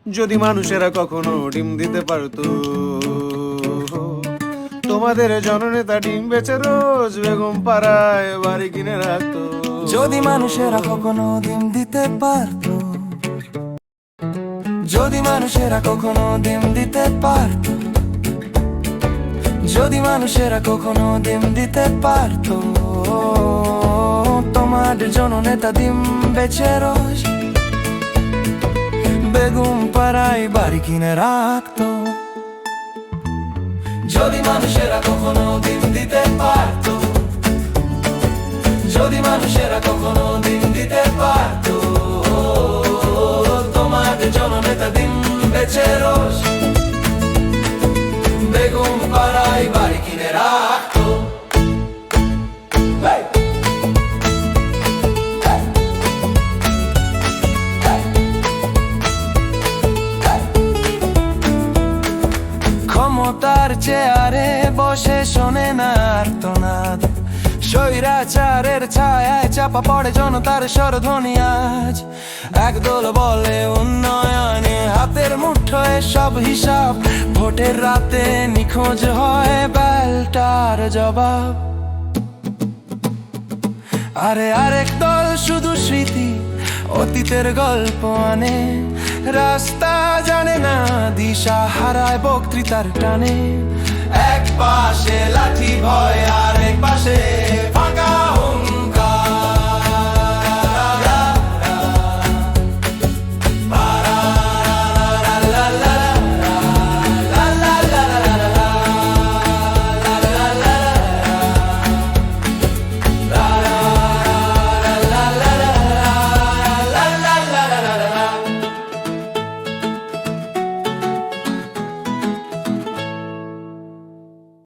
যদি মানুষেরা কখনো ডিম দিতে পারতো, তোমাদের জননেতা ডিম বেচে রোজ বেগম পাড়ায় বাড়ি কিনে রাখতো। যদি মানুষেরা কখনো ডিম দিতে পারতো, যদি মানুষেরা কখনো ডিম দিতে পারতো, যদি মানুষেরা কখনো ডিম দিতে পারতো, তোমাদের জননেতা ডিম বেচে রোজ বেগম পাড়ায় বাড়ি কিনে রাখতো। যদি মানুষেরা কখনো ডিম দিতে পারতো, যদি মানুষেরা কখনো ডিম দিতে পারতো, তোমাদের জননেতা ডিম বেচে রোজ বেগম পাড়ায় বাড়ি কিনে রাখতো। ক্ষমতার চেয়ারে বসে শোনে না আর্তনাদ, স্বৈরাচারের ছায়ায় চাপা পড়ে জনতার স্বরধ্বনি আজ। একদল বলে উন্নয়নে, হাতের মুঠোয় সব হিসাব, ভোটের রাতে নিখোঁজ হয় ব্যালটার জবাব। আরে আরেক দল শুধু স্মৃতি অতীতের গল্প আনে, রাস্তা জানে না, দিশা হারায় বক্তৃতার টানে। এক পাশে লাঠি ভয় আর এক পাশে ফাঁকা হুঙ্কার।